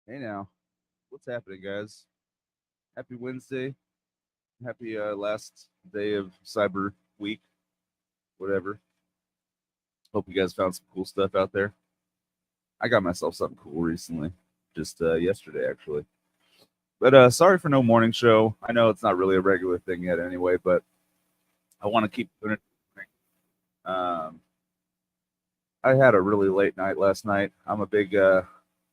Hey now, what's happening, guys? Happy Wednesday. Happy last day of Cyber Week, whatever. Hope you guys found some cool stuff out there. I got myself something cool recently, just yesterday actually. But sorry for no morning show. I know it's not really a regular thing yet anyway, but I want to keep doing it. Um, I had a really late night last night. I'm a big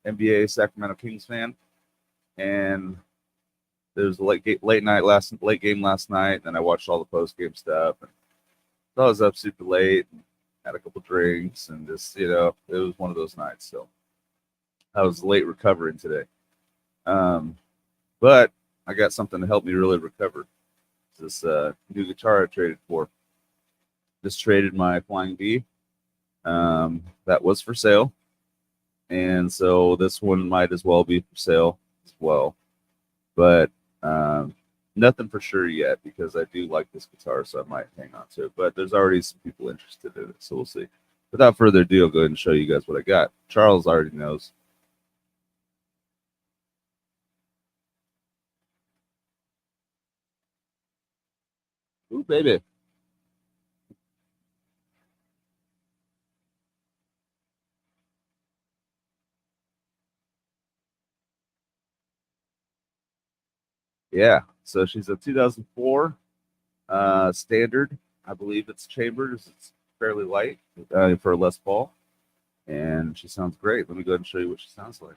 NBA Sacramento Kings fan, and there was a late game last night. And then I watched all the post game stuff. And so I was up super late, and had a couple drinks, and just it was one of those nights. So I was late recovering today, um, but I got something to help me really recover. This new guitar I traded for. Just traded my Flying V. That was for sale, and so this one might as well be for sale as well. But nothing for sure yet because I do like this guitar, so I might hang on to it. But there's already some people interested in it, so we'll see. Without further ado, I'll go ahead and show you guys what I got. Charles already knows. Ooh, baby. Yeah, so she's a 2004 standard. I believe it's chambered. It's fairly light for a Les Paul, and she sounds great. Let me go ahead and show you what she sounds like.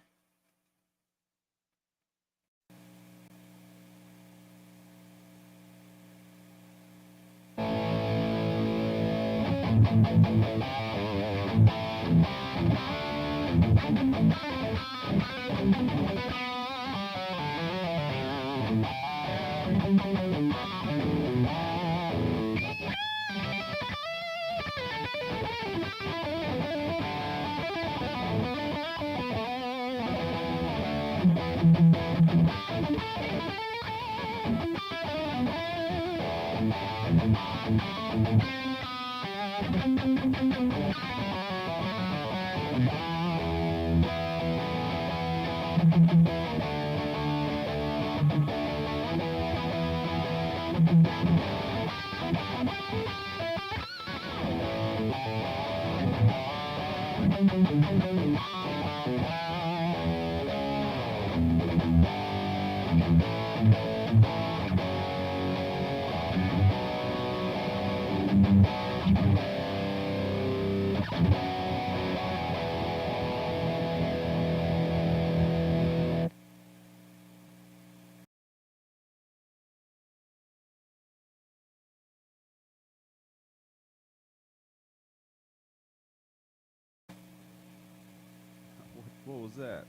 What was that?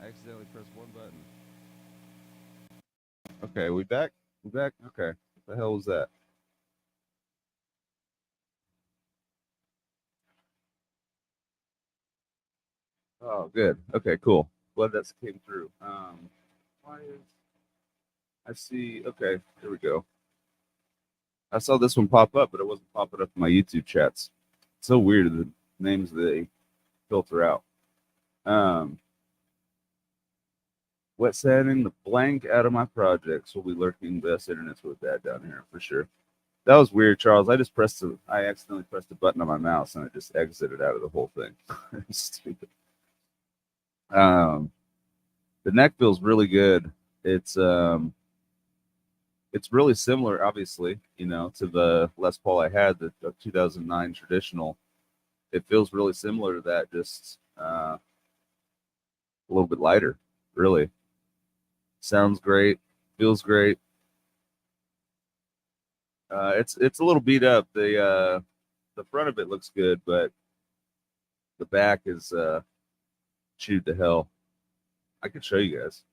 Accidentally pressed one button. Okay, we back? We back? Okay. What the hell was that? Oh, good. Okay, cool. Glad that came through. Why is I see? Okay, here we go. I saw this one pop up, but it wasn't popping up in my YouTube chats. It's so weird the names they filter out. Um, Wet sanding the blank out of my projects will be lurking best internets with that down here for sure. That was weird, Charles. I accidentally pressed a button on my mouse and it just exited out of the whole thing. Stupid. Um, the neck feels really good. It's um, it's really similar, obviously, to the Les Paul I had, the 2009 traditional. It feels really similar to that, just a little bit lighter. Really sounds great, feels great. It's a little beat up. The front of it looks good, but the back is chewed to hell. I could show you guys.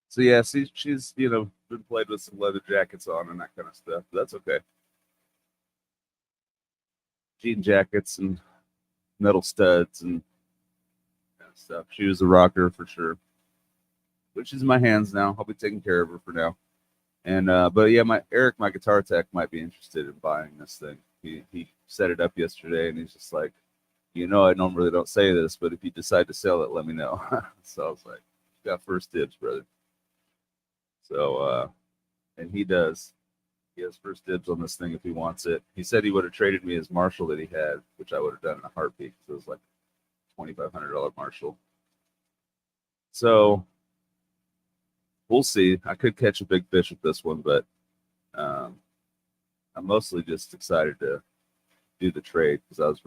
So yeah, she's been played with some leather jackets on and that kind of stuff. But that's okay. Jean jackets and metal studs and kind of stuff. She was a rocker for sure. which is in my hands now. I'll be taking care of her for now. And but yeah, my guitar tech might be interested in buying this thing. He set it up yesterday, and he's just like, I normally don't say this, but if you decide to sell it, let me know. So I was like, you got first dibs, brother. So and he does. He has first dibs on this thing if he wants it. He said he would have traded me his Marshall that he had, which I would have done in a heartbeat. So it was like $2,500 Marshall. So we'll see. I could catch a big fish with this one, but I'm mostly just excited to do the trade because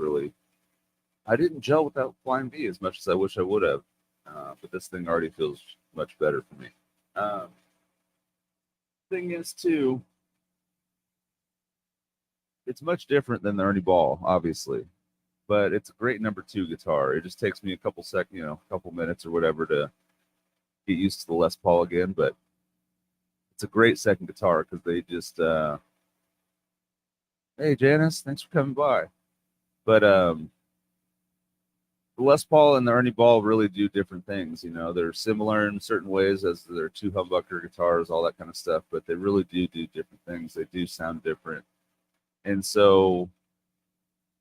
I didn't gel with that Flying V as much as I wish I would have. But this thing already feels much better for me. Thing is, too, it's much different than the Ernie Ball, obviously, but it's a great number 2 guitar. It just takes me a couple minutes or whatever to get used to the Les Paul again, but it's a great second guitar because they just hey Janice, thanks for coming by. But the Les Paul and the Ernie Ball really do different things. They're similar in certain ways as their 2 humbucker guitars, all that kind of stuff, but they really do different things. They do sound different. And so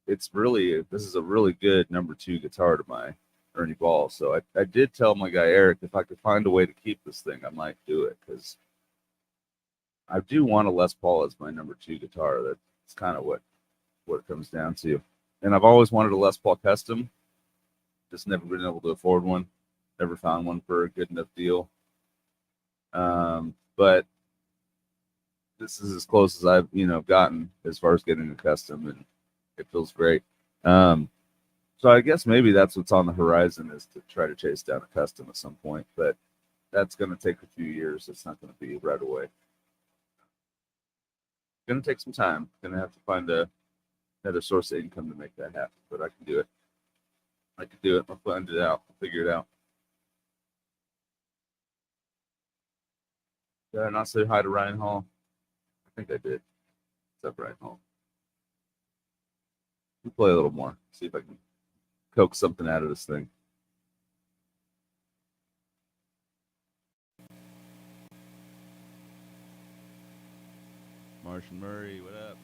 this is a really good number 2 guitar to my Ernie Ball. So I did tell my guy Eric if I could find a way to keep this thing, I might do it because I do want a Les Paul as my number 2 guitar. That's kind of what it comes down to. And I've always wanted a Les Paul custom, just never been able to afford one. Never found one for a good enough deal. But this is as close as I've gotten as far as getting a custom, and it feels great. So I guess maybe that's what's on the horizon, is to try to chase down a custom at some point, but that's going to take a few years. It's not going to be right away. It's going to take some time. Going to have to find another source of income to make that happen, but I can do it. I'll find it out. I'll figure it out. Did I not say hi to Ryan Hall? I think I did. What's up, Ryan Hall? We'll play a little more. See if I can coax something out of this thing. Martian Murray, what up?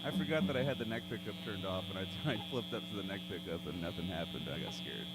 I forgot that I had the neck pickup turned off, and I flipped up to the neck pickup, and nothing happened. I got scared.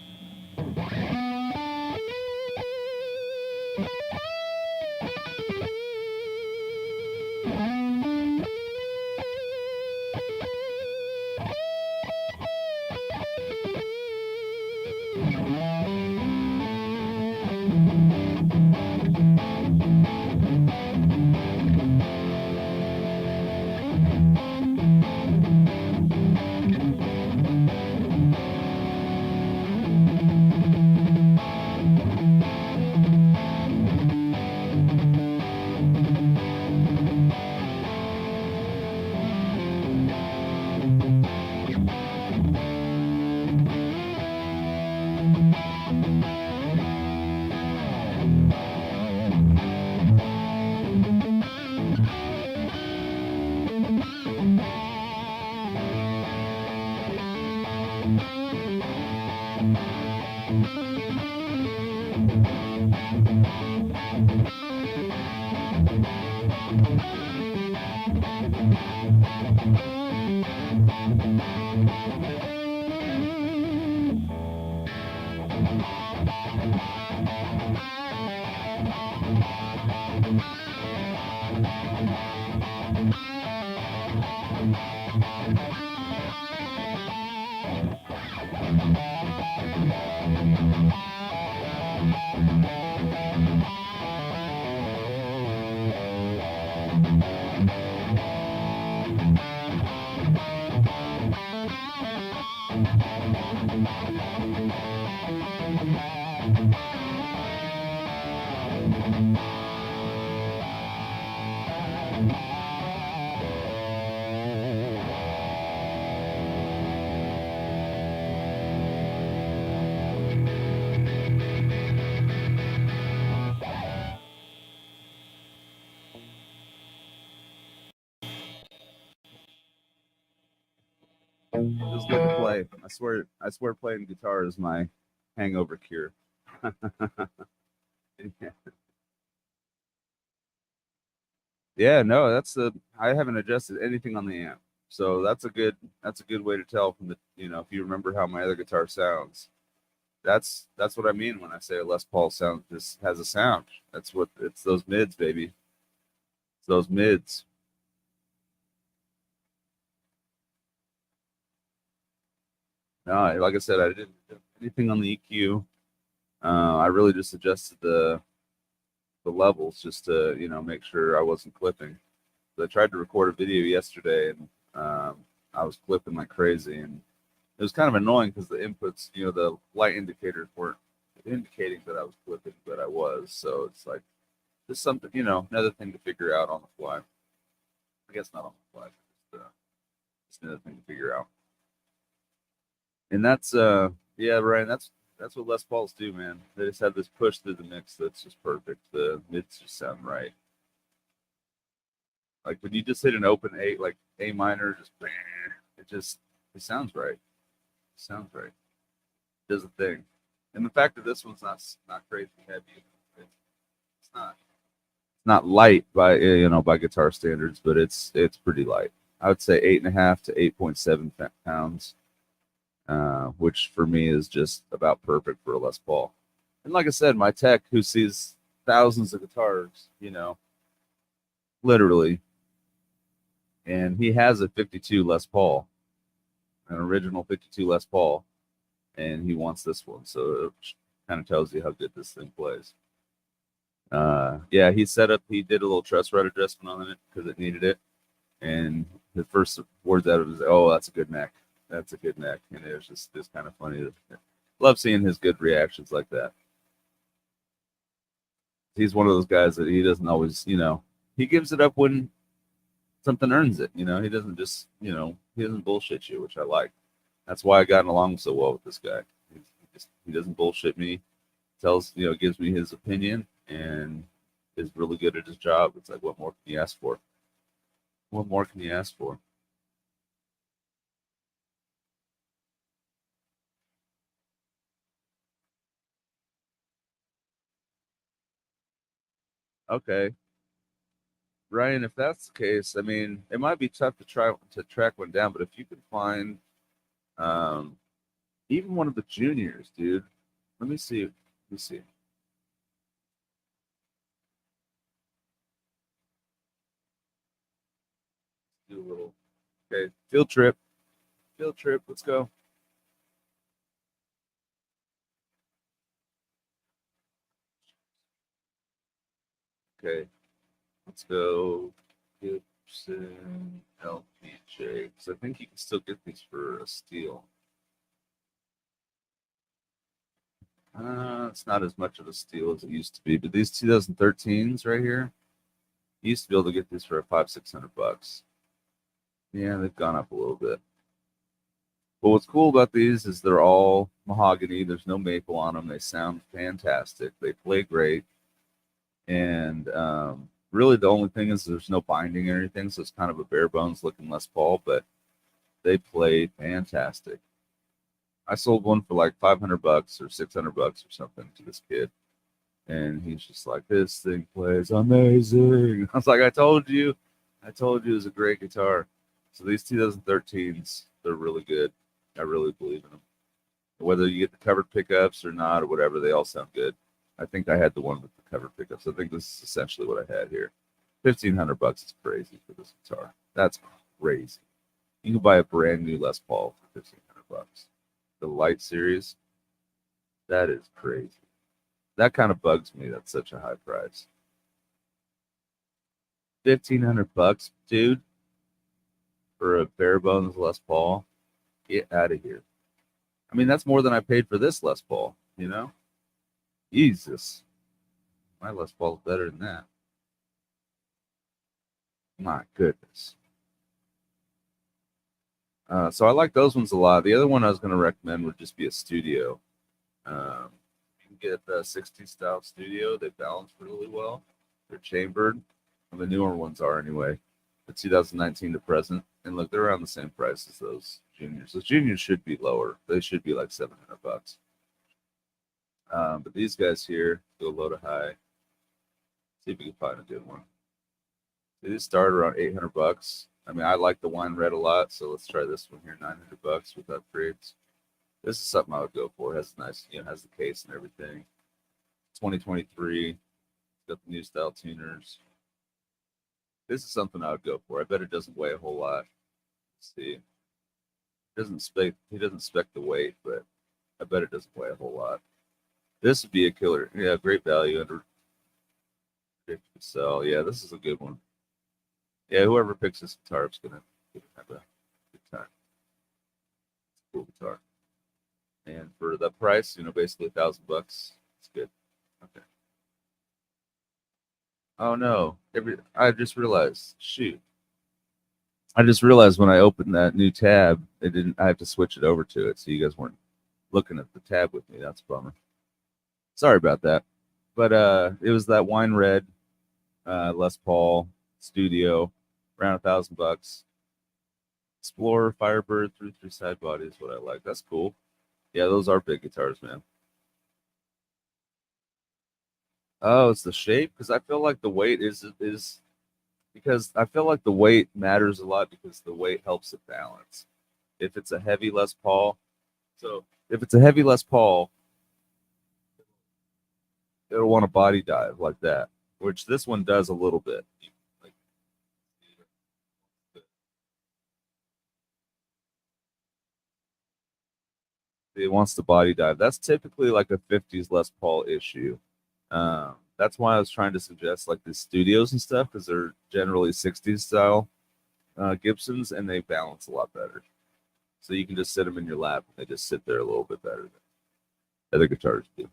Feels good to play. I swear, playing guitar is my hangover cure. Yeah, no, that's the. I haven't adjusted anything on the amp, so that's a good way to tell from the if you remember how my other guitar sounds. That's what I mean when I say a Les Paul sound just has a sound. That's what it's those mids, baby. It's those mids. No, like I said, I didn't do anything on the EQ. I really just adjusted the levels just to make sure I wasn't clipping. So I tried to record a video yesterday and I was clipping like crazy, and it was kind of annoying because the inputs, the light indicators weren't indicating that I was clipping, but I was. So it's like just something, another thing to figure out on the fly. I guess not on the fly, just another thing to figure out. And that's yeah, Ryan, that's what Les Pauls do, man. They just have this push through the mix that's just perfect. The mids just sound right. Like when you just hit an open A, like A minor, it sounds right. It sounds right. It does a thing. And the fact that this one's not crazy heavy, it's not light by by guitar standards, but it's pretty light. I would say 8.5 to 8.7 pounds, which for me is just about perfect for a Les Paul. And like I said, my tech who sees thousands of guitars, literally, and he has a 52 Les Paul, an original 52 Les Paul, and he wants this one. So it kind of tells you how good this thing plays. Yeah, he did a little truss rod adjustment on it because it needed it. And the first words out of it was, "Oh, that's a good neck. That's a good neck." And it was just kind of funny. Love seeing his good reactions like that. He's one of those guys that he doesn't always, he gives it up when something earns it. He doesn't just, he doesn't bullshit you, which I like. That's why I gotten along so well with this guy. He doesn't bullshit me. Gives me his opinion and is really good at his job. It's like, what more can you ask for? What more can you ask for? Okay, Ryan, if that's the case, I mean, it might be tough to track one down, but if you can find um, even one of the juniors, dude, let me see. Let me see. Do a little. Okay, field trip. Field trip. Let's go. Okay, let's go. Gibson LPJ. Because I think you can still get these for a steal. It's not as much of a steal as it used to be, but these 2013s right here, you used to be able to get these for 500-600 bucks. Yeah, they've gone up a little bit. But what's cool about these is they're all mahogany. There's no maple on them. They sound fantastic. They play great. And really, the only thing is there's no binding or anything, so it's kind of a bare bones looking Les Paul, but they play fantastic. I sold one for like 500 bucks or 600 bucks or something to this kid. And he's just like, this thing plays amazing. I was like, I told you it was a great guitar. So these 2013s, they're really good. I really believe in them. Whether you get the covered pickups or not or whatever, they all sound good. I think I had the one with the covered pickups. I think this is essentially what I had here. $1,500 is crazy for this guitar. That's crazy. You can buy a brand new Les Paul for $1,500. The Light series, that is crazy. That kind of bugs me. That's such a high price. $1,500, dude, for a bare bones Les Paul. Get out of here. I mean, that's more than I paid for this Les Paul. You know, Jesus, my Les Paul's better than that. My goodness. So I like those ones a lot. The other one I was going to recommend would just be a studio. You can get the 60s style studio. They balance really well. They're chambered. And the newer ones are anyway. The 2019 to present. And look, they're around the same price as those juniors. Those juniors should be lower. They should be like $700. But these guys here go low to high. See if we can find a good one. These start around $800. I mean, I like the wine red a lot, so let's try this one here, $900 with upgrades. This is something I would go for. It has nice, has the case and everything. 2023, it's got the new style tuners. This is something I would go for. I bet it doesn't weigh a whole lot. Let's see. He doesn't spec the weight, but I bet it doesn't weigh a whole lot. This would be a killer. Yeah, great value under sell. Yeah, this is a good one. Yeah, whoever picks this guitar is gonna have a good time. Cool guitar. And for the price, basically $1,000. It's good. Okay. Oh no! I just realized. Shoot! I just realized when I opened that new tab, it didn't. I have to switch it over to it, so you guys weren't looking at the tab with me. That's a bummer. Sorry about that. But it was that wine red Les Paul Studio, around $1,000. Explorer, Firebird, 3 side body is what I like. That's cool. Yeah, those are big guitars, man. Oh, it's the shape because I feel like the weight is because I feel like the weight matters a lot because the weight helps it balance. If it's a heavy Les Paul, so if it's a heavy Les Paul, it'll want a body dive like that, which this one does a little bit. Like, it wants to body dive. That's typically like a 50s Les Paul issue. That's why I was trying to suggest like the studios and stuff because they're generally 60s style Gibsons and they balance a lot better. So you can just sit them in your lap and they just sit there a little bit better than other guitars do.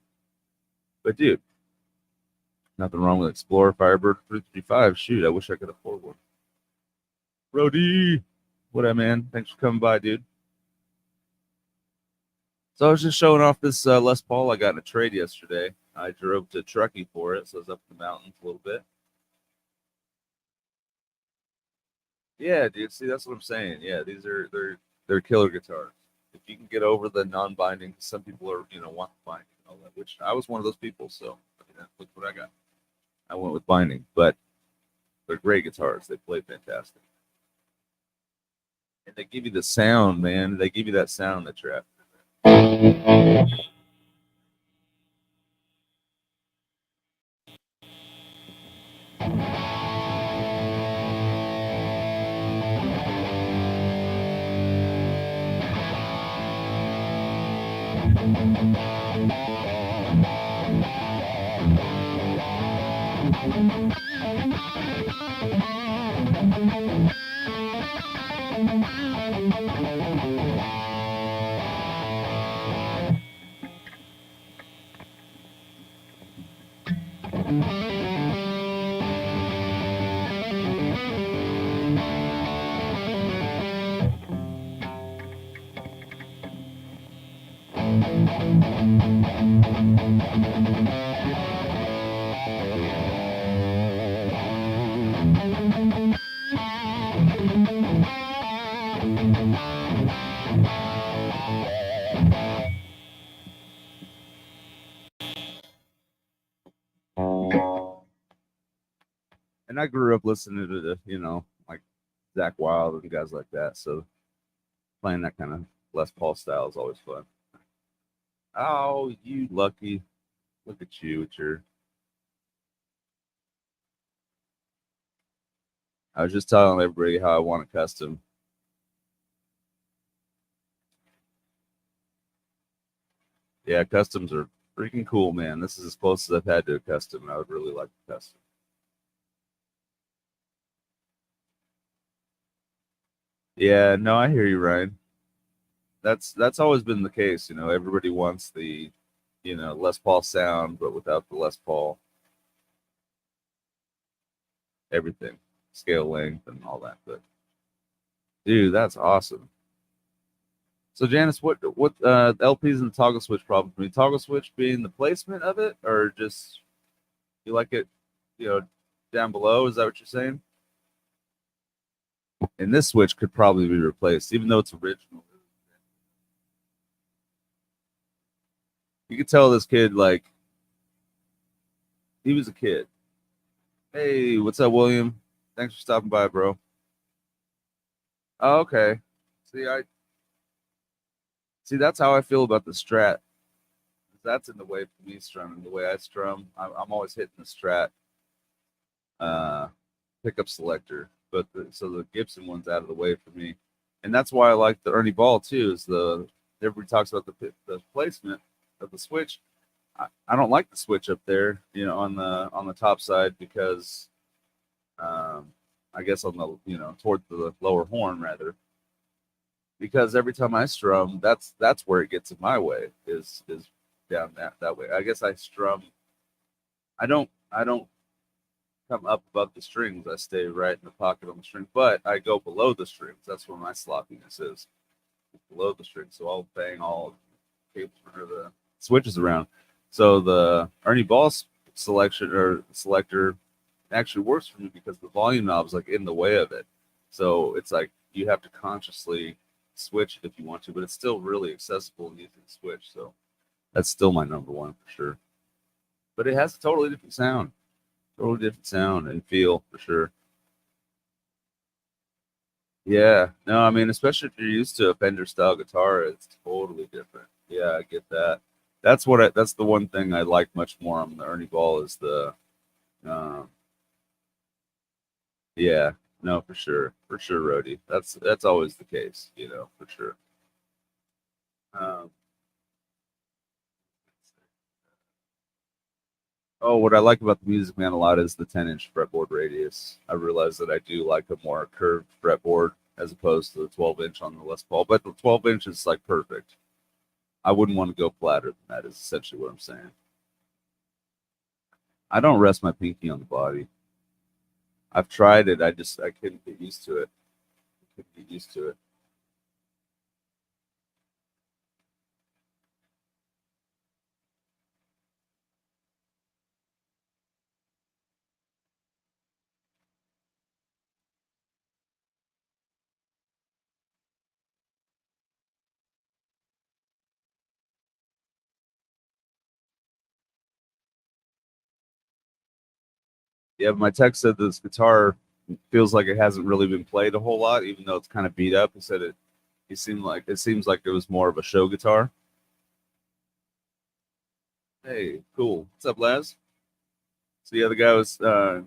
But dude, nothing wrong with Explorer Firebird 335. Shoot, I wish I could afford one. Brody, what up, man? Thanks for coming by, dude. So I was just showing off this Les Paul I got in a trade yesterday. I drove to Truckee for it, so I was up in the mountains a little bit. Yeah, dude. See, that's what I'm saying. Yeah, they're killer guitars. If you can get over the non-binding, some people are want binding and all that, which I was one of those people. So look what I got. I went with binding, but they're great guitars. They play fantastic, and they give you the sound, man. They give you that sound that you're after. And I grew up listening to the, like Zach Wild and guys like that. So playing that kind of Les Paul style is always fun. Oh, you lucky. Look at you with your. I was just telling everybody how I want a custom. Yeah, customs are freaking cool, man. This is as close as I've had to a custom, and I would really like a custom. Yeah, no, I hear you, Ryan. That's always been the case. Everybody wants the, Les Paul sound, but without the Les Paul everything, scale length and all that. But dude, that's awesome. So Janice, what LPs and toggle switch problem for me? Toggle switch being the placement of it, or just you like it, you know, down below? Is that what you're saying? And this switch could probably be replaced, even though it's original. You could tell this kid like he was a kid. Hey, what's up, William? Thanks for stopping by, bro. Oh, okay. See, I see. That's how I feel about the Strat. That's in the way for me strumming. The way I strum, I'm always hitting the Strat uh, pickup selector, but so the Gibson one's out of the way for me, and that's why I like the Ernie Ball too. Is the everybody talks about the placement of the switch. I don't like the switch up there, on the top side because um, I guess on the toward the lower horn rather, because every time I strum, that's where it gets in my way is down that way. I guess I strum. I don't come up above the strings. I stay right in the pocket on the string, but I go below the strings. That's where my sloppiness is, below the strings. So I'll bang all cables or the switches around. So the Ernie Ball selection or selector actually works for me because the volume knob's like in the way of it. So it's like you have to consciously switch it if you want to, but it's still really accessible using the switch. So that's still my number one for sure. But it has a totally different sound and feel for sure. Yeah, no, I mean, especially if you're used to a Fender style guitar, it's totally different. Yeah, I get that. That's the one thing I like much more on the Ernie Ball is um, yeah, no, for sure, Rody. That's always the case, for sure. Um, oh, what I like about the Music Man a lot is the 10-inch fretboard radius. I realize that I do like a more curved fretboard as opposed to the 12-inch on the Les Paul, but the 12-inch is like perfect. I wouldn't want to go flatter than that. Is essentially what I'm saying. I don't rest my pinky on the body. I've tried it. I couldn't get used to it. I couldn't get used to it. Yeah, but my tech said this guitar feels like it hasn't really been played a whole lot, even though it's kind of beat up. He said it seems like it was more of a show guitar. Hey, cool. What's up, Laz? So the other guy was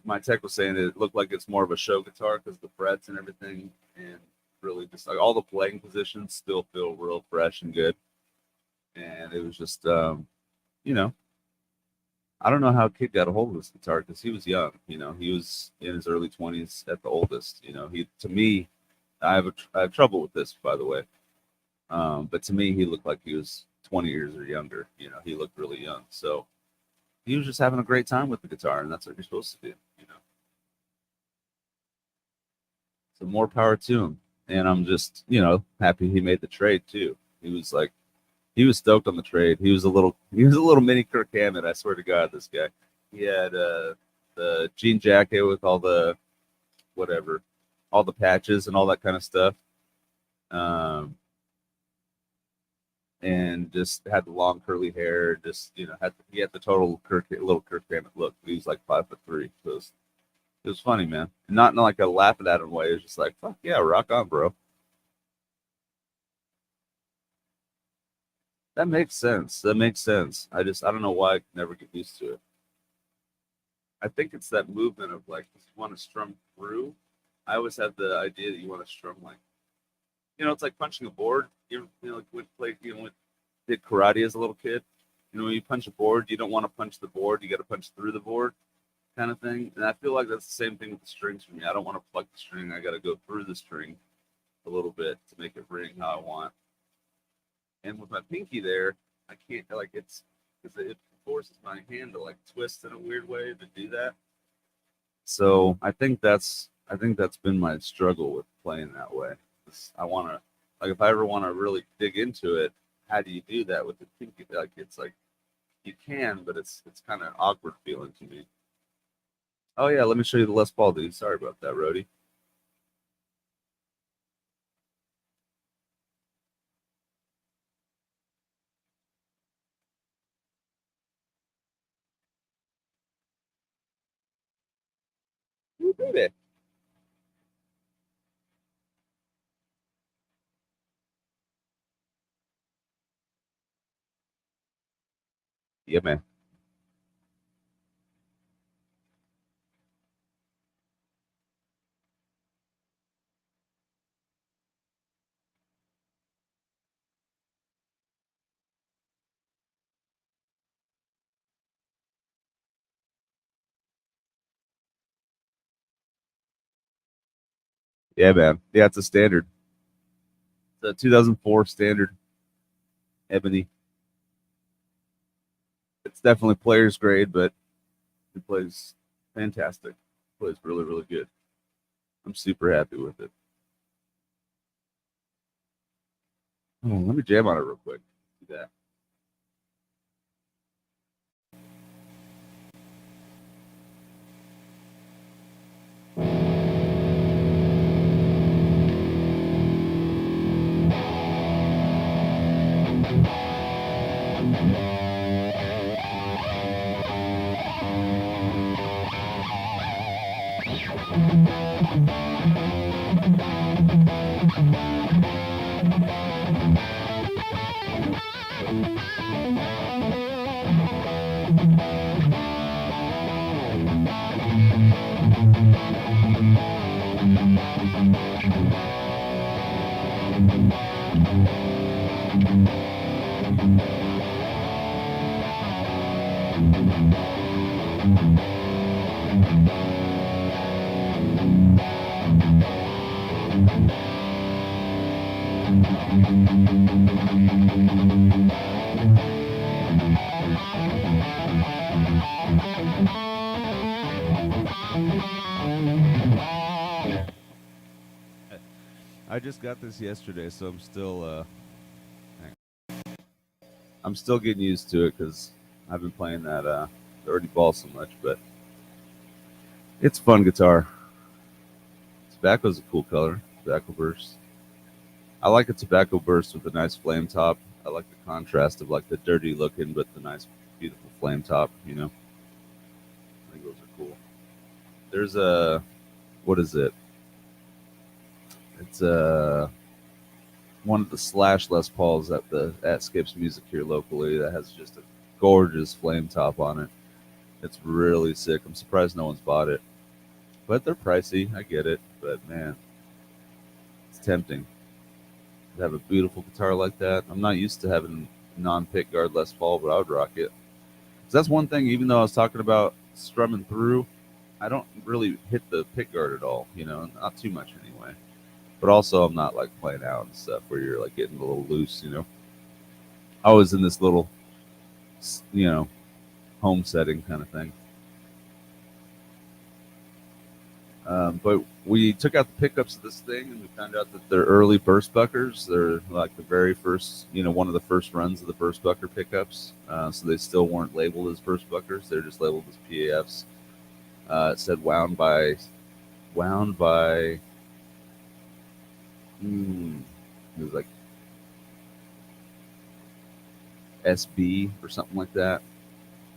my tech was saying that it looked like it's more of a show guitar because the frets and everything, and really just like all the playing positions still feel real fresh and good. And it was just you know, I don't know how a kid got a hold of this guitar because he was young. He was in his early 20s at the oldest. He to me, I have trouble with this, by the way. But to me, he looked like he was 20 years or younger. He looked really young. So he was just having a great time with the guitar, and that's what you're supposed to do. So more power to him. And I'm just, happy he made the trade too. He was stoked on the trade. He was a little mini Kirk Hammett. I swear to God, this guy. He had the jean jacket with all the whatever, all the patches and all that kind of stuff. Um, and just had the long curly hair. Just he had the total little Kirk Hammett look. He was like 5'3", so It was funny, man. Not in like a laughing at him way. It was just like, fuck yeah, rock on, bro. That makes sense. That makes sense. I don't know why I can never get used to it. I think it's that movement of like if you want to strum through. I always have the idea that you want to strum like it's like punching a board. Like when play when did karate as a little kid. When you punch a board, you don't want to punch the board. You got to punch through the board, kind of thing. And I feel like that's the same thing with the strings for me. I don't want to pluck the string. I got to go through the string a little bit to make it ring how I want. And with my pinky there, I can't like it's because it forces my hand to like twist in a weird way to do that. So I think that's been my struggle with playing that way. I want to like if I ever want to really dig into it, how do you do that with the pinky? Like it's like you can, but it's kind of awkward feeling to me. Oh yeah, let me show you the Les Paul, dude. Sorry about that, Rody. Ooh, baby. Yeah, man. Yeah, man. Yeah, it's a standard. It's a 2004 standard ebony. It's definitely player's grade, but it plays fantastic. It plays really, really good. I'm super happy with it. Oh, let me jam on it real quick. Do that. I just got this yesterday, so I'm still getting used to it because I've been playing that dirty ball so much, but it's fun guitar. Tobacco's a cool color. Tobacco burst. I like a tobacco burst with a nice flame top. I like the contrast of like the dirty looking but the nice, beautiful flame top. I think those are cool. There's a what is it? It's one of the slash Les Pauls at Skips Music here locally that has just a gorgeous flame top on it. It's really sick. I'm surprised no one's bought it, but they're pricey. I get it, but man, it's tempting to have a beautiful guitar like that. I'm not used to having non-pick guard Les Paul, but I would rock it. 'Cause that's one thing. Even though I was talking about strumming through, I don't really hit the pick guard at all. Not too much anyway. But also, I'm not like playing out and stuff where you're like getting a little loose. I was in this little, you know, home setting kind of thing. But we took out the pickups of this thing, and we found out that they're early burst buckers. They're like the very first, one of the first runs of the burst bucker pickups. So they still weren't labeled as burst buckers; they're just labeled as PAFs. It said wound by. It was like SB or something like that.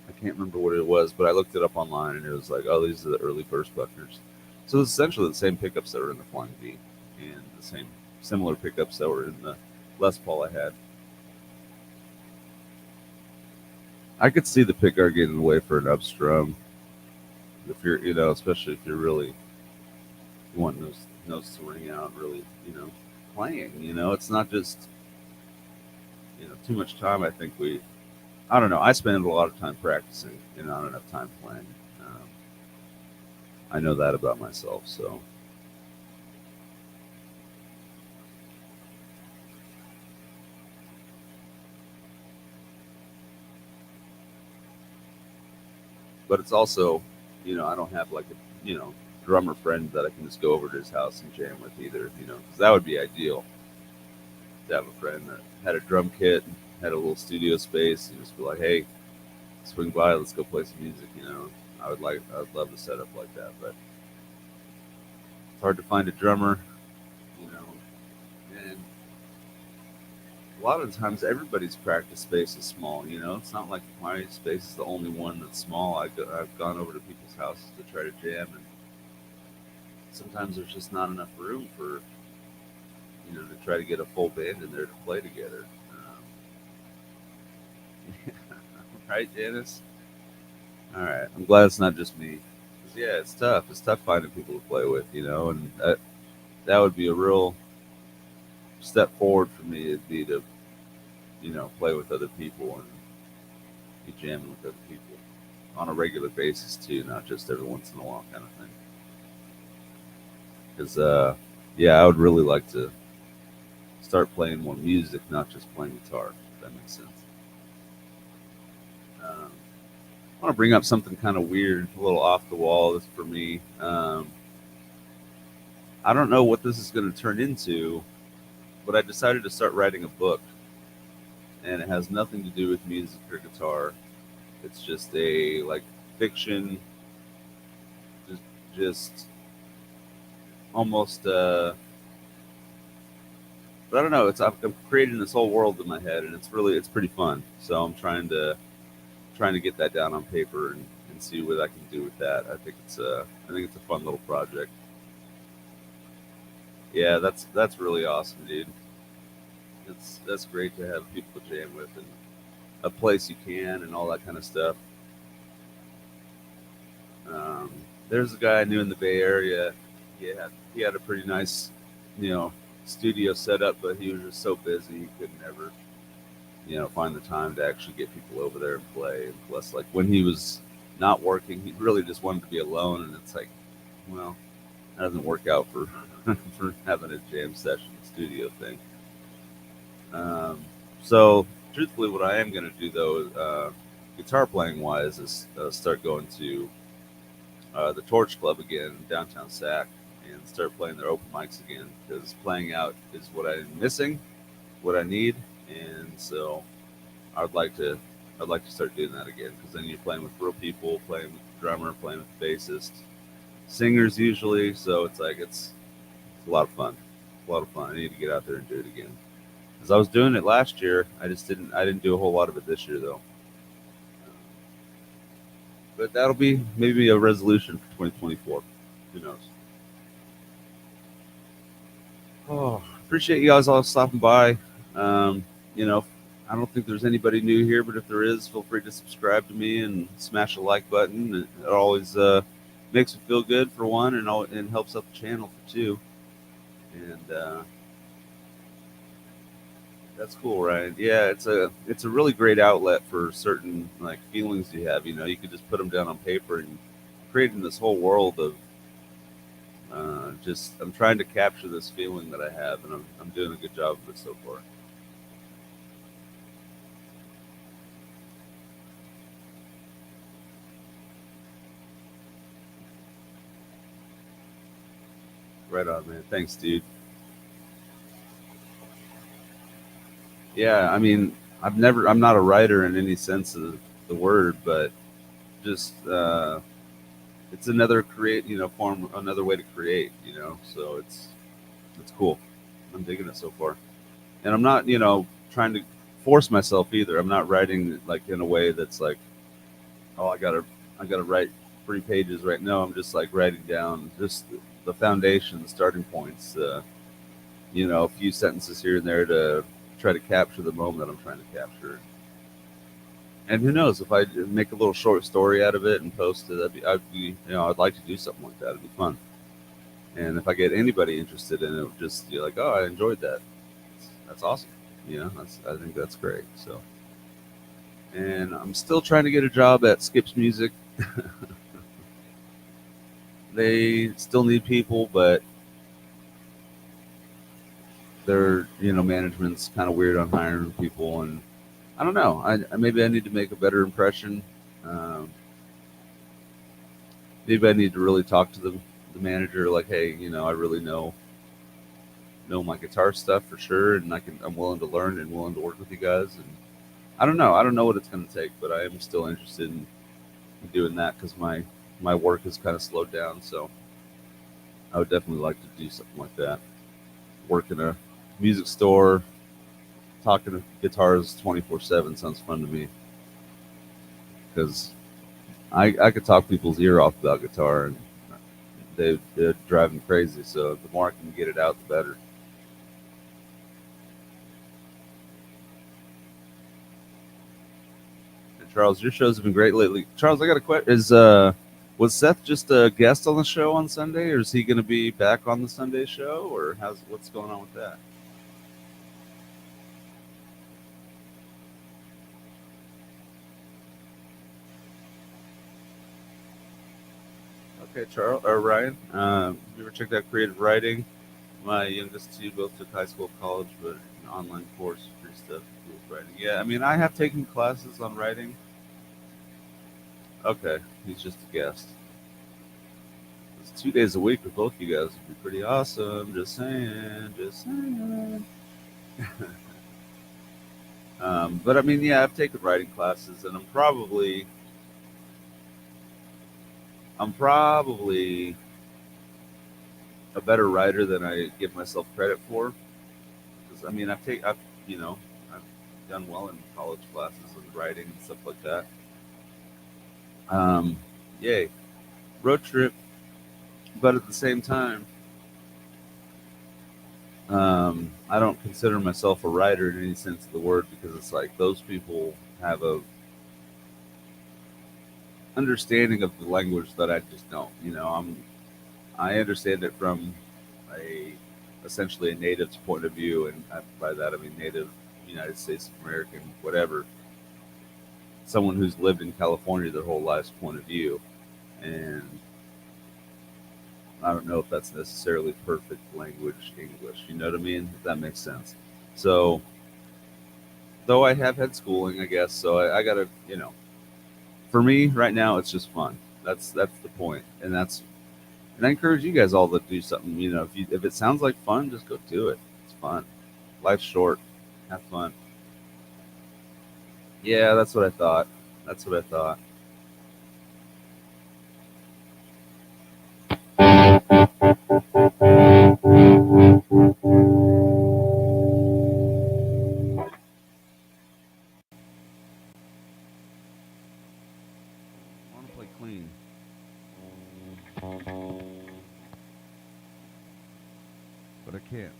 I can't remember what it was, but I looked it up online and it was like, oh, these are the early burst buckners. So it's essentially the same pickups that were in the Flying V and the same similar pickups that were in the Les Paul I had. I could see the pickguard getting away for an upstrum if you're, especially if you're really wanting those notes to ring out, really, playing. It's not just too much time. I don't know. I spend a lot of time practicing and not enough time playing. Um, I know that about myself. So, but it's also, I don't have like a, drummer friend that I can just go over to his house and jam with either. Because that would be ideal to have a friend that had a drum kit, and had a little studio space, and just be like, hey, swing by, let's go play some music. I would love to set up like that, but it's hard to find a drummer, and a lot of times everybody's practice space is small. It's not like my space is the only one that's small. I've gone over to people's houses to try to jam, and sometimes there's just not enough room for to try to get a full band in there to play together. Right, Janice? All right. I'm glad it's not just me. 'Cause, yeah, it's tough. It's tough finding people to play with, and that would be a real step forward for me. It'd be to, play with other people and be jamming with other people on a regular basis too, not just every once in a while kind of thing. Because, yeah, I would really like to start playing more music, not just playing guitar. If that makes sense. I want to bring up something kind of weird, a little off the wall. This for me. I don't know what this is going to turn into, but I decided to start writing a book, and it has nothing to do with music or guitar. It's just a like fiction, just just almost. But I don't know. I'm creating this whole world in my head, and it's pretty fun. So I'm trying to get that down on paper and see what I can do with that. I think it's a fun little project. Yeah, that's really awesome, dude. That's great to have people to jam with and a place you can and all that kind of stuff. Um, there's a guy I knew in the Bay Area. He had a pretty nice, you know, studio set up, but he was just so busy he could never, find the time to actually get people over there and play. And plus, like when he was not working, he really just wanted to be alone, and it's like, well, that doesn't work out for for having a jam session studio thing. Um, so, truthfully, what I am going to do though, guitar playing wise, is start going to the Torch Club again in downtown Sac and start playing their open mics again because playing out is what I'm missing, what I need, and so I'd like to I'd like to start doing that again because then you're playing with real people, playing with the drummer, playing with the bassist, singers usually. So it's a lot of fun. It's a lot of fun. I need to get out there and do it again. As I was doing it last year, I didn't do a whole lot of it this year though. But that'll be maybe a resolution for 2024. Who knows? Oh, appreciate you guys all stopping by. You know, I don't think there's anybody new here, but if there is, feel free to subscribe to me and smash the like button. It always makes me feel good for one, and helps out the channel for two. And that's cool, Ryan. Yeah, it's a really great outlet for certain like feelings you have. You could just put them down on paper and creating this whole world of just I'm trying to capture this feeling that I have, and I'm doing a good job of it so far. Right on, man. Thanks, dude. Yeah, I mean, I'm not a writer in any sense of the word, but just it's another form, another way to create. So it's cool. I'm digging it so far, and I'm not trying to force myself either. I'm not writing like in a way that's like oh, I gotta write 3 pages right now. I'm just like writing down just the foundation, the starting points. A few sentences here and there to try to capture the moment that I'm trying to capture. And who knows if I make a little short story out of it and post it, I'd like to do something like that. It'd be fun. And if I get anybody interested in it, just be like, oh, I enjoyed that. That's awesome. I think that's great. So, and I'm still trying to get a job at Skips Music. They still need people, but their management's kind of weird on hiring people, and I don't know. Maybe I need to make a better impression. Um, Maybe I need to really talk to the manager, like, hey, I really know my guitar stuff for sure, and I'm willing to learn and willing to work with you guys. And I don't know what it's going to take, but I am still interested in doing that because my work has kind of slowed down. So I would definitely like to do something like that. Work in a music store, talking to guitars 24/7 sounds fun to me because I could talk people's ear off about guitar, and they're driving crazy. So the more I can get it out, the better. And Charles, your shows have been great lately. Charles, I got a question. Was Seth just a guest on the show on Sunday, or is he going to be back on the Sunday show, or what's going on with that? Okay, Charles or Ryan, you ever checked out creative writing? My youngest two both took high school, college, but an online course, free stuff, with writing. Yeah, I mean, I have taken classes on writing. Okay, he's just a guest. It's 2 days a week with both you guys would be pretty awesome. Just saying, just saying. But I mean, yeah, I've taken writing classes, and I'm probably a better writer than I give myself credit for. Because I mean, you know, I've done well in college classes with writing and stuff like that. Um, Yay, road trip. But at the same time, I don't consider myself a writer in any sense of the word because it's like those people have a understanding of the language that I just don't. I understand it from a essentially a native's point of view, and by that I mean native United States of American, whatever, someone who's lived in California their whole life's point of view, and I don't know if that's necessarily perfect language English. You know what I mean? If that makes sense. So, though I have had schooling, I guess, so I gotta, for me right now, it's just fun. That's the point, and I encourage you guys all to do something. If it sounds like fun, just go do it. It's fun. Life's short. Have fun. Yeah, that's what I thought. That's what I thought. I want to play clean, but I can't.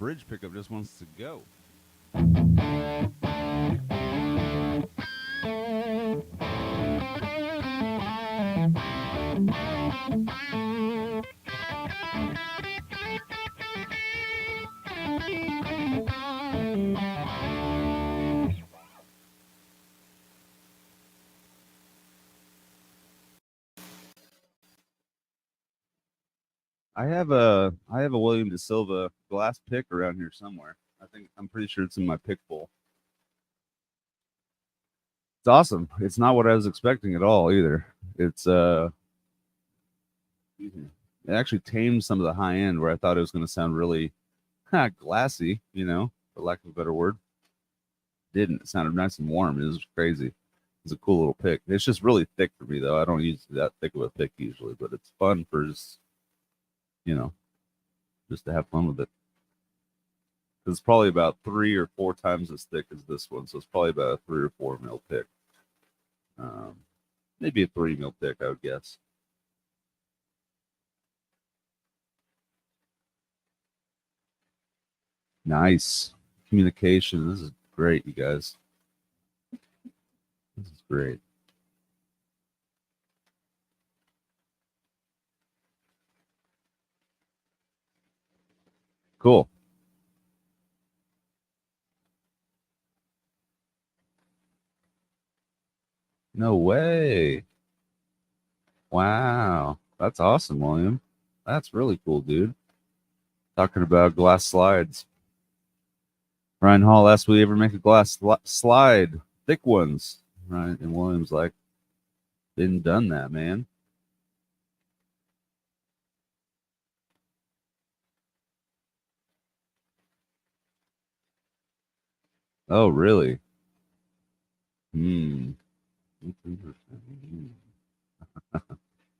bridge pickup just wants to go. I have a William De Silva glass pick around here somewhere. I'm pretty sure it's in my pick bowl. It's awesome. It's not what I was expecting at all either. It's excuse me. It actually tamed some of the high end where I thought it was going to sound really glassy, for lack of a better word. Didn't. It sounded nice and warm. It was crazy. It's a cool little pick. It's just really thick for me though. I don't use that thick of a pick usually, but it's fun for just you know just to have fun with it. It's probably about 3 or 4 times as thick as this one, so it's probably about a 3 or 4 mil pick. Maybe a 3 mil pick, I would guess. Nice communication. This is great, you guys. This is great. Cool. No way. Wow. That's awesome, William. That's really cool, dude. Talking about glass slides. Ryan Hall asked, will we ever make a glass slide? Thick ones. Right. And William's like, been done that, man. Oh, really? Hmm.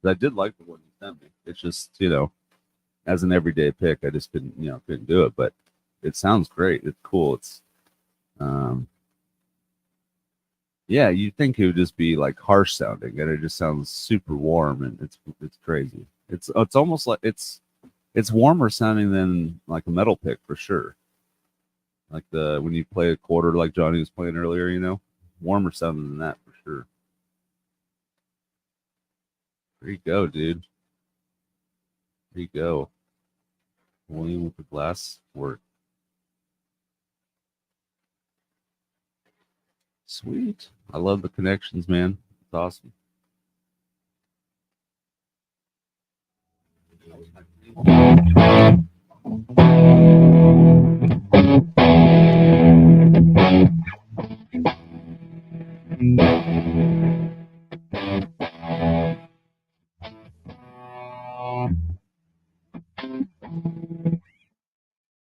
I did like the one you sent me. It's just, as an everyday pick, I just couldn't do it. But it sounds great. It's cool. It's, yeah, you'd think it would just be like harsh sounding, and it just sounds super warm, and it's crazy. It's almost like it's warmer sounding than like a metal pick for sure. Like when you play a quarter like Johnny was playing earlier, warmer sounding than that for sure. There you go, dude. There you go. William with the glass work. Sweet. I love the connections, man. It's awesome.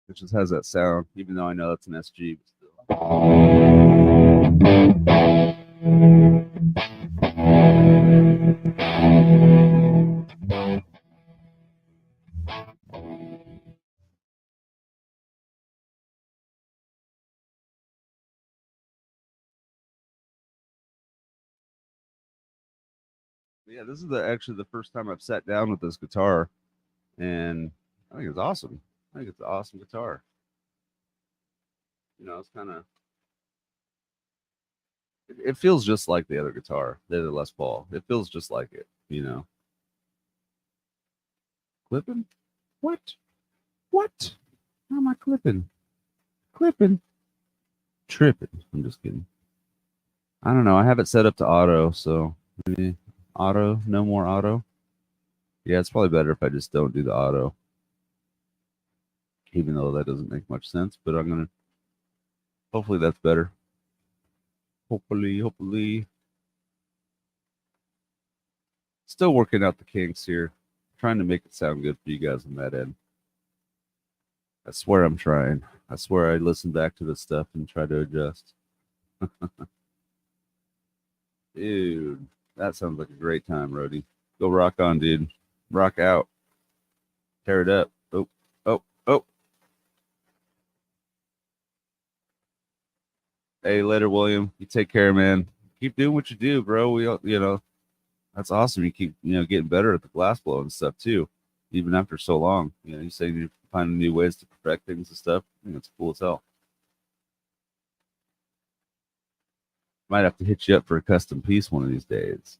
It just has that sound, even though I know that's an SG. But yeah, this is actually the first time I've sat down with this guitar, and I think it's awesome. I think it's an awesome guitar. It's kind of it feels just like the other guitar, the other Les Paul. It feels just like it. Clipping? What? What? How am I clipping? Clipping? Tripping. I'm just kidding. I don't know. I have it set up to auto, so maybe auto, no more auto. Yeah, it's probably better if I just don't do the auto. Even though that doesn't make much sense, but hopefully that's better. Hopefully. Still working out the kinks here. Trying to make it sound good for you guys on that end. I swear I'm trying. I swear I listen back to this stuff and try to adjust. Dude, that sounds like a great time, Rody. Go rock on, dude. Rock out. Tear it up. Oh. Hey, later, William. You take care, man. Keep doing what you do, bro. That's awesome. You keep, getting better at the glass blow and stuff too, even after so long. You say finding new ways to perfect things and stuff. I think it's cool as hell. Might have to hit you up for a custom piece one of these days.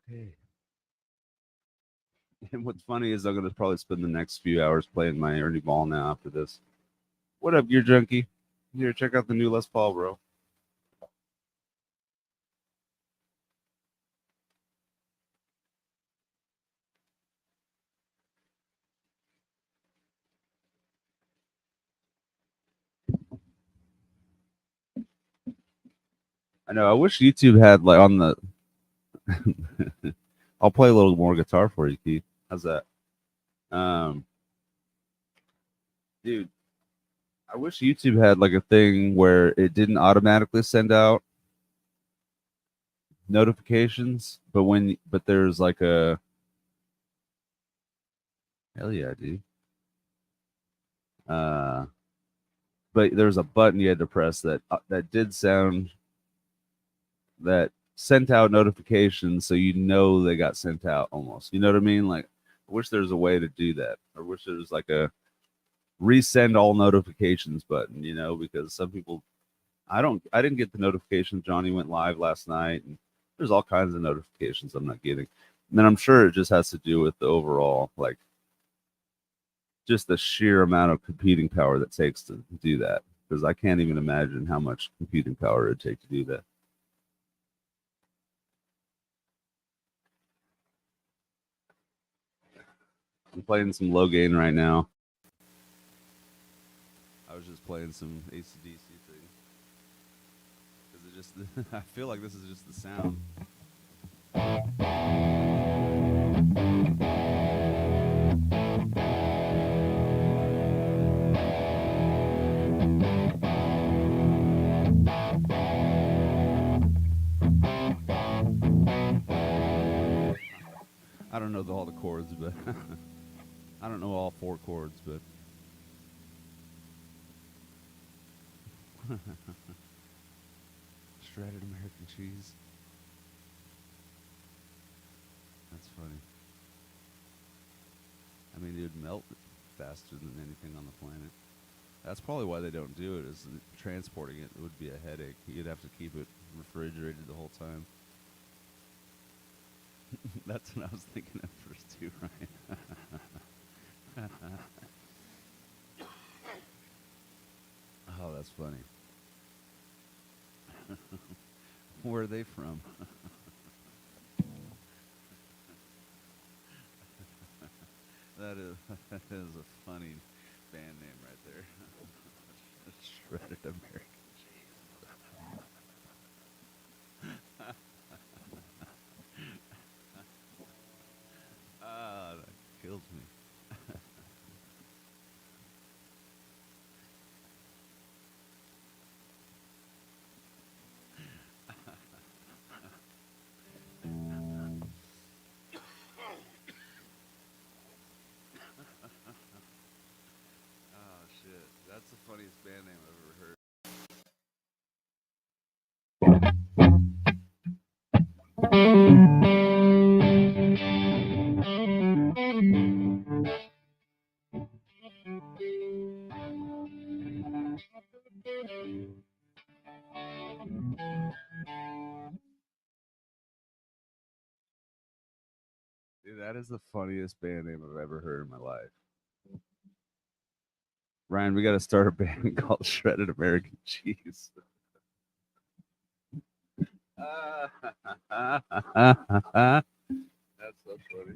Okay. And what's funny is I'm gonna probably spend the next few hours playing my Ernie Ball now after this. What up, Gear Junkie? Here, check out the new Les Paul, bro. I know. I wish YouTube had like on the. I'll play a little more guitar for you, Keith. How's that? Um, dude, I wish YouTube had like a thing where it didn't automatically send out notifications, but there's like a hell yeah, dude. Uh, but there's a button you had to press that did sound that sent out notifications, so you know they got sent out almost. You know what I mean? Like, I wish there was a way to do that. I wish there was like a resend all notifications button. You know, because some people, I didn't get the notification Johnny went live last night, and there's all kinds of notifications I'm not getting. And then I'm sure it just has to do with the overall like just the sheer amount of computing power that takes to do that. Because I can't even imagine how much computing power it would take to do that. I'm playing some low gain right now. I was just playing some ACDC thing because it just I feel like this is just the sound. I don't know all the chords, but I don't know all four chords, but Shredded American cheese. That's funny. I mean, it would melt faster than anything on the planet. That's probably why they don't do it. Is transporting it would be a headache. You'd have to keep it refrigerated the whole time. That's what I was thinking at first too, Ryan. Oh, that's funny. Where are they from? That is that is a funny band name right there. Shredded American cheese. Ah, that kills me. Oh shit, that's the funniest band name I've ever heard. Dude, that is the funniest band name I've ever heard in my life. Ryan, we got to start a band called Shredded American Cheese. That's so funny.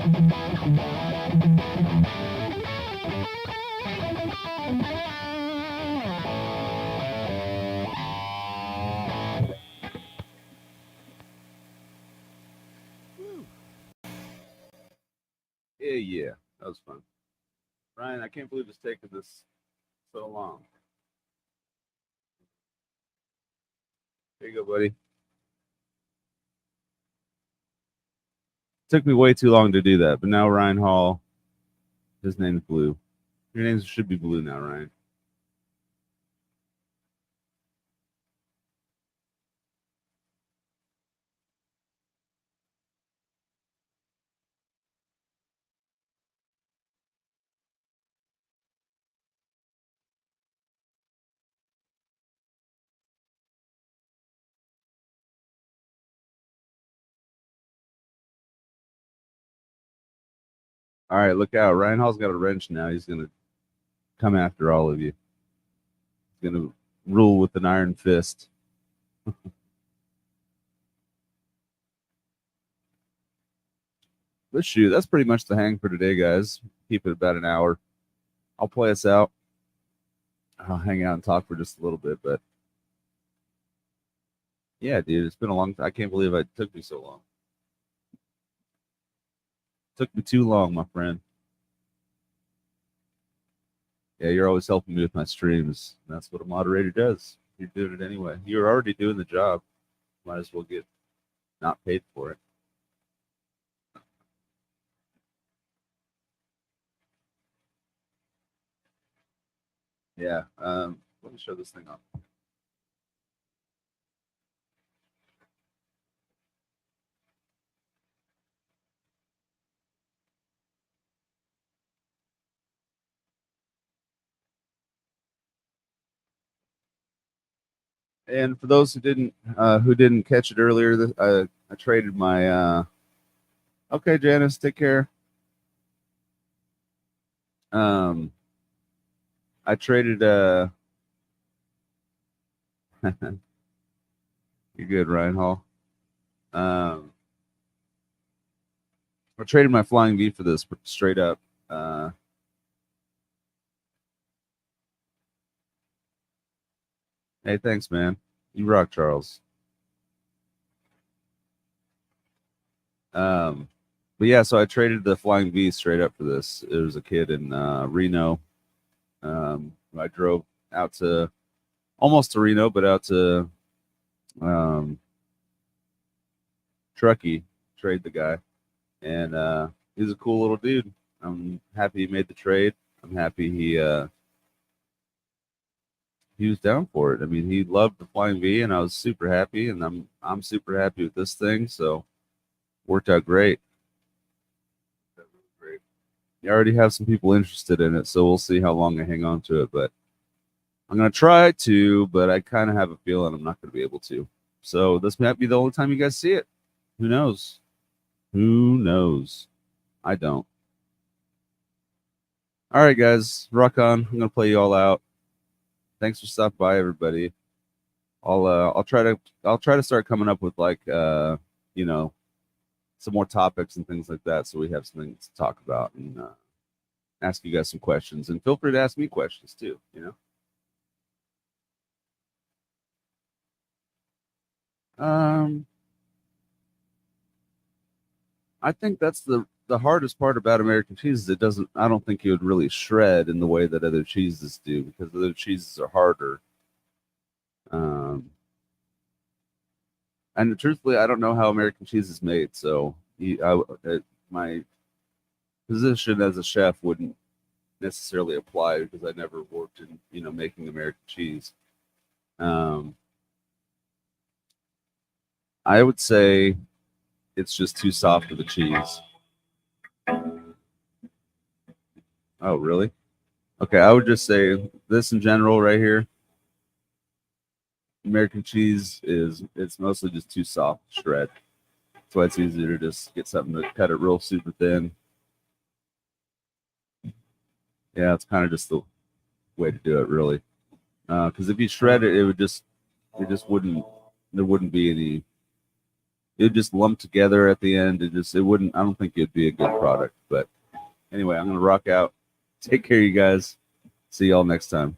Yeah, that was fun. Ryan, I can't believe it's taken this so long. There you go, buddy. Took me way too long to do that, but now Ryan Hall, his name's Blue. Your name should be Blue now, Ryan. All right, look out. Ryan Hall's got a wrench now. He's going to come after all of you. He's going to rule with an iron fist. But shoot, that's pretty much the hang for today, guys. Keep it about an hour. I'll play us out. I'll hang out and talk for just a little bit, but yeah, dude, it's been a long time. I can't believe it took me so long. It took me too long, my friend. Yeah, you're always helping me with my streams. That's what a moderator does. You're doing it anyway. You're already doing the job. Might as well get not paid for it. Yeah. Let me show this thing off. And for those who didn't catch it earlier, I traded my. Okay, Janice, take care. Um, I traded. You're good, Ryan Hall. I traded my flying V for this straight up. Hey, thanks, man. You rock, Charles. But yeah, so I traded the flying V straight up for this. It was a kid in Reno. I drove out to almost to Reno, but out to Truckee, trade the guy, and he's a cool little dude. I'm happy he made the trade. I'm happy he was down for it. I mean, he loved the flying V, and I was super happy, and I'm super happy with this thing. So worked out great. Great. You already have some people interested in it, so we'll see how long I hang on to it. But I'm gonna try to, but I kind of have a feeling I'm not gonna be able to. So this might be the only time you guys see it. Who knows? Who knows? I don't. All right, guys, rock on. I'm gonna play you all out. Thanks for stopping by, everybody. I'll try to start coming up with like you know, some more topics and things like that, so we have something to talk about and ask you guys some questions. And feel free to ask me questions too. I think that's the hardest part about American cheese is it doesn't. I don't think it would really shred in the way that other cheeses do because other cheeses are harder. Um, and truthfully, I don't know how American cheese is made, so my position as a chef wouldn't necessarily apply because I never worked in making American cheese. I would say it's just too soft of a cheese. Oh, really? Okay, I would just say this in general right here. American cheese it's mostly just too soft to shred. That's why it's easier to just get something to cut it real super thin. Yeah, it's kind of just the way to do it, really. Because if you shred it, it just wouldn't there wouldn't be any it would just lump together at the end. It wouldn't. I don't think it'd be a good product. But anyway, I'm gonna rock out. Take care, you guys. See y'all next time.